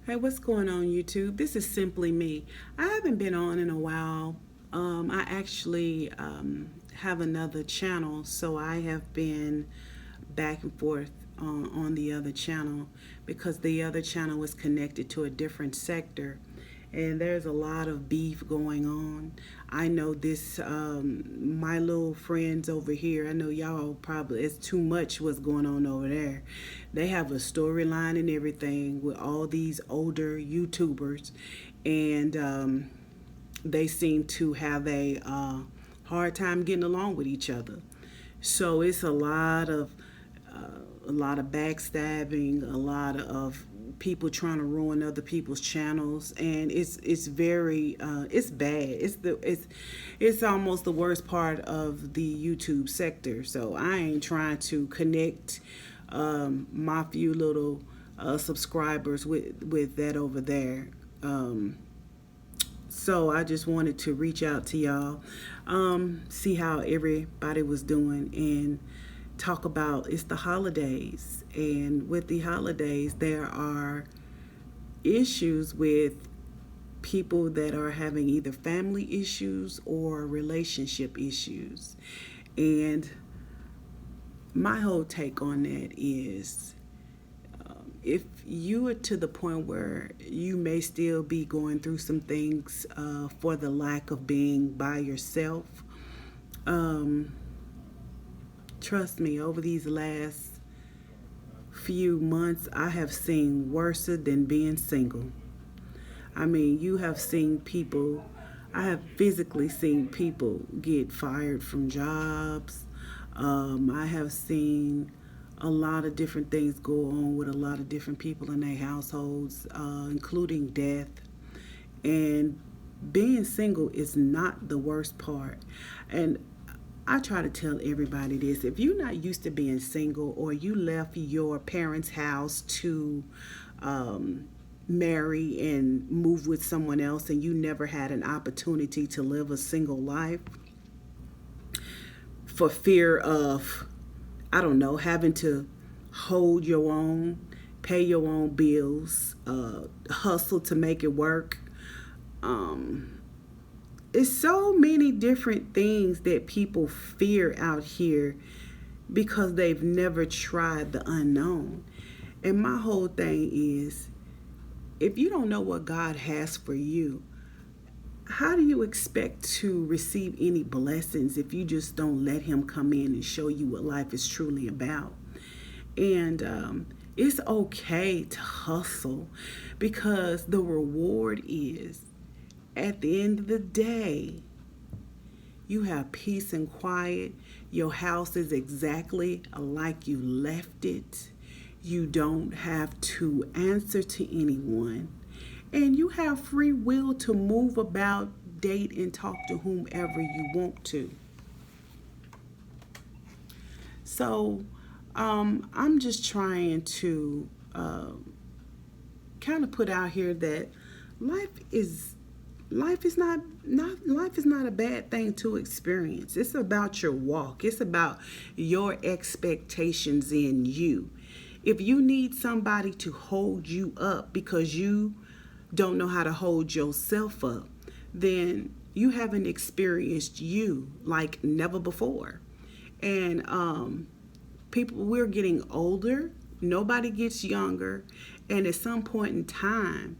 Hey, what's going on, YouTube? This is Simply Me. I haven't been on in a while. I actually have another channel, so I have been back and forth on the other channel because the other channel was connected to a different sector. And there's a lot of beef going on. I know this, my little friends over here, I know y'all probably, it's too much what's going on over there. They have a storyline and everything with all these older YouTubers, and they seem to have a hard time getting along with each other. So it's a lot of backstabbing, a lot of people trying to ruin other people's channels, and it's very it's bad. It's almost the worst part of the YouTube sector. So I ain't trying to connect my few little subscribers with that over there. So I just wanted to reach out to y'all, see how everybody was doing, and talk about it's the holidays. And with the holidays, there are issues with people that are having either family issues or relationship issues. And my whole take on that is if you are to the point where you may still be going through some things for the lack of being by yourself, trust me, over these last few months, I have seen worse than being single. I mean, you have seen people, I have physically seen people get fired from jobs. I have seen a lot of different things go on with a lot of different people in their households, including death. And being single is not the worst part. And I try to tell everybody this: if you're not used to being single, or you left your parents' house to marry and move with someone else, and you never had an opportunity to live a single life for fear of, I don't know, having to hold your own, pay your own bills, hustle to make it work. It's so many different things that people fear out here because they've never tried the unknown. And my whole thing is, if you don't know what God has for you, how do you expect to receive any blessings if you just don't let Him come in and show you what life is truly about? And it's okay to hustle, because the reward is, at the end of the day, you have peace and quiet. Your house is exactly like you left it. You don't have to answer to anyone. And you have free will to move about, date, and talk to whomever you want to. So I'm just trying to kind of put out here that life is life is not a bad thing to experience. It's about your walk. It's about your expectations in you. If you need somebody to hold you up because you don't know how to hold yourself up, then you haven't experienced you like never before. And people, we're getting older. Nobody gets younger. And at some point in time,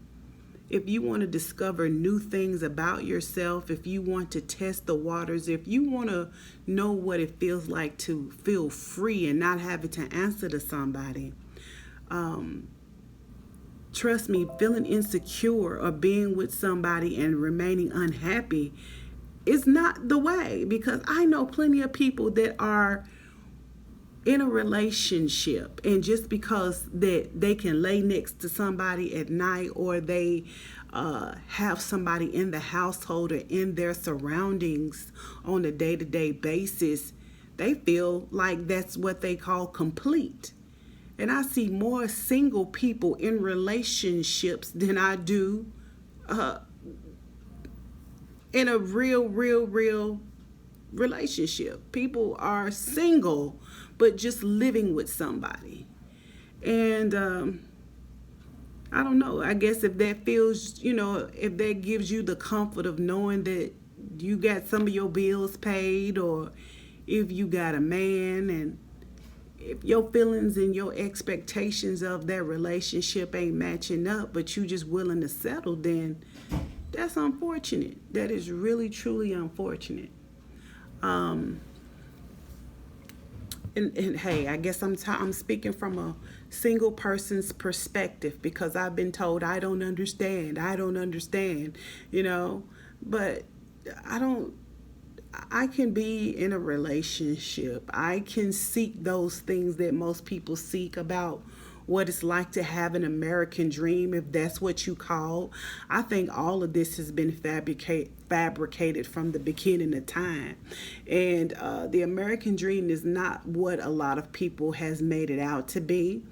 if you want to discover new things about yourself, if you want to test the waters, if you want to know what it feels like to feel free and not having to answer to somebody, trust me, feeling insecure or being with somebody and remaining unhappy is not the way. Because I know plenty of people that are in a relationship, and just because that they can lay next to somebody at night, or they have somebody in the household or in their surroundings on a day-to-day basis, they feel like that's what they call complete. And I see more single people in relationships than I do in a real relationship. People are single but just living with somebody. And I don't know. I guess if that feels, if that gives you the comfort of knowing that you got some of your bills paid, or if you got a man, and if your feelings and your expectations of that relationship ain't matching up, but you just willing to settle, then that's unfortunate. That is really, truly unfortunate. Um, and hey, I guess I'm speaking from a single person's perspective because I've been told I don't understand, you know, but I don't. I can be in a relationship. I can seek those things that most people seek about what it's like to have an American dream, if that's what you call. I think all of this has been fabricated from the beginning of time, and the American dream is not what a lot of people has made it out to be.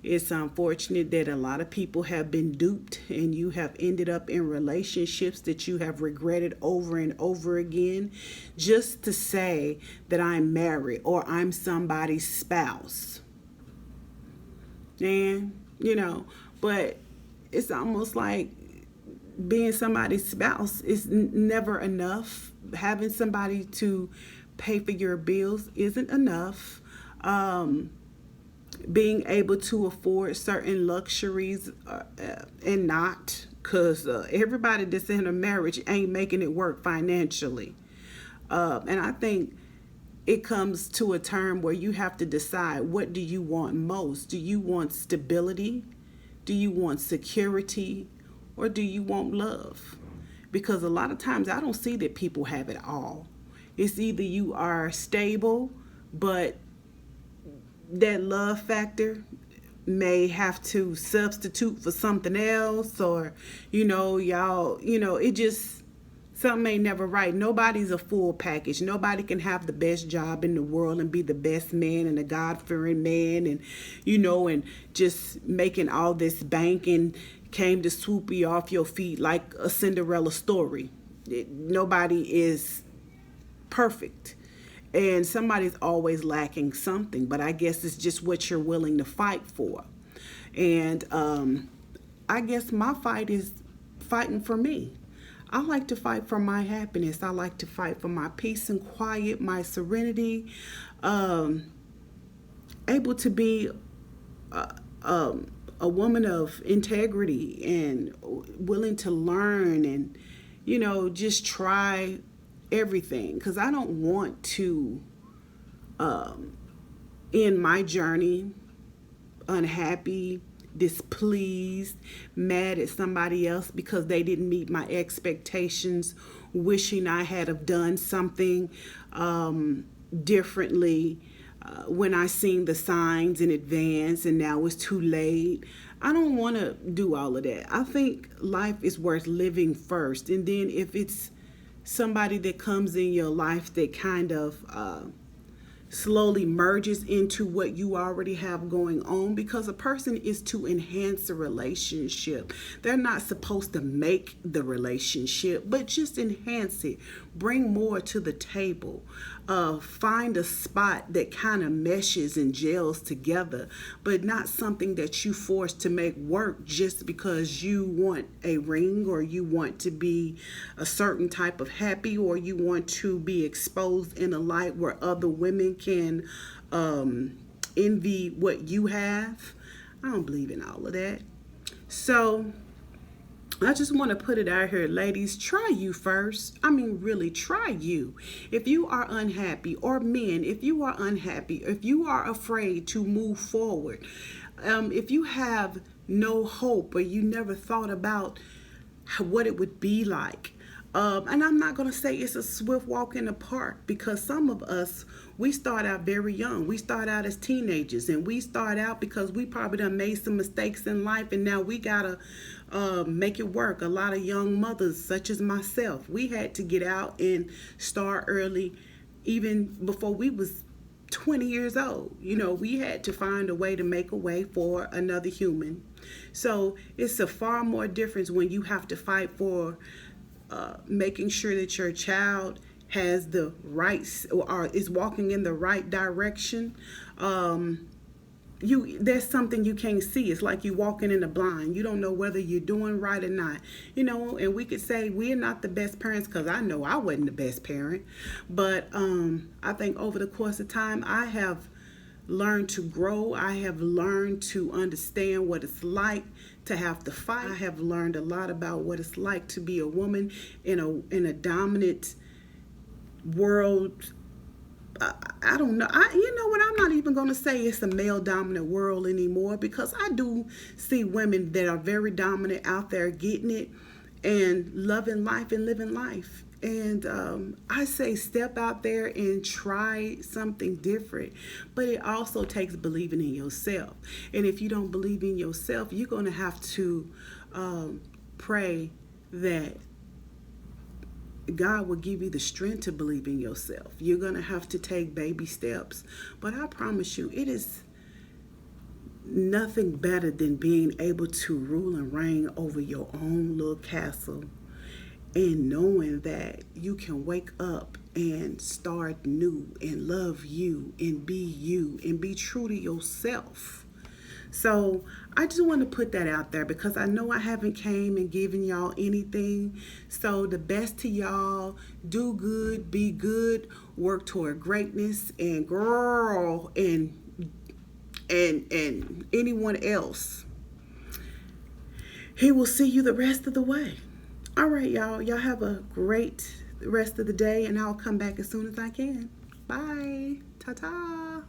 It's unfortunate that a lot of people have been duped and you have ended up in relationships that you have regretted over and over again just to say that I'm married or I'm somebody's spouse. And, but it's almost like being somebody's spouse is never enough. Having somebody to pay for your bills isn't enough. Being able to afford certain luxuries and not, because everybody that's in a marriage ain't making it work financially. And I think it comes to a term where you have to decide, what do you want most? Do you want stability? Do you want security? Or do you want love? Because a lot of times I don't see that people have it all. It's either you are stable, but that love factor may have to substitute for something else, or y'all, it just, something ain't never right. Nobody's a full package. Nobody can have the best job in the world and be the best man and a God-fearing man, and and just making all this bank and came to swoop you off your feet like a Cinderella story. Nobody is perfect, and somebody's always lacking something, but I guess it's just what you're willing to fight for. And I guess my fight is fighting for me. I like to fight for my happiness. I like to fight for my peace and quiet, my serenity, um, able to be a woman of integrity and willing to learn and, just try everything. Because I don't want to end my journey unhappy, displeased, mad at somebody else because they didn't meet my expectations, wishing I had have done something differently when I seen the signs in advance and now it's too late. I don't want to do all of that. I think life is worth living first, and then if it's somebody that comes in your life that kind of slowly merges into what you already have going on, because a person is to enhance a relationship. They're not supposed to make the relationship, but just enhance it. Bring more to the table. Find a spot that kind of meshes and gels together, but not something that you force to make work just because you want a ring, or you want to be a certain type of happy, or you want to be exposed in a light where other women can envy what you have. I don't believe in all of that. So I just want to put it out here, ladies, try you first. I mean, really, try you. If you are unhappy, or men, if you are unhappy, if you are afraid to move forward, if you have no hope, or you never thought about what it would be like. And I'm not going to say it's a swift walk in the park, because some of us, we start out very young. We start out as teenagers, and we start out because we probably done made some mistakes in life, and now we got to make it work. A lot of young mothers, such as myself, we had to get out and start early, even before we was 20 years old. We had to find a way to make a way for another human. So it's a far more difference when you have to fight for making sure that your child has the right, or is walking in the right direction. there's something you can't see. It's like you walking in the blind. You don't know whether you're doing right or not. And we could say we're not the best parents, because I know I wasn't the best parent. But I think over the course of time, I have learned to grow. I have learned to understand what it's like to have to fight. I have learned a lot about what it's like to be a woman in a dominant world. I don't know. You know what? I'm not even going to say it's a male dominant world anymore, because I do see women that are very dominant out there getting it and loving life and living life. And I say step out there and try something different. But it also takes believing in yourself. And if you don't believe in yourself, you're going to have to pray that God will give you the strength to believe in yourself. You're going to have to take baby steps. But I promise you, it is nothing better than being able to rule and reign over your own little castle, and knowing that you can wake up and start new and love you and be true to yourself. So I just want to put that out there, because I know I haven't came and given y'all anything. So the best to y'all. Do good, be good, work toward greatness, and girl, and anyone else, he will see you the rest of the way. All right, y'all. Y'all have a great rest of the day, and I'll come back as soon as I can. Bye. Ta-ta.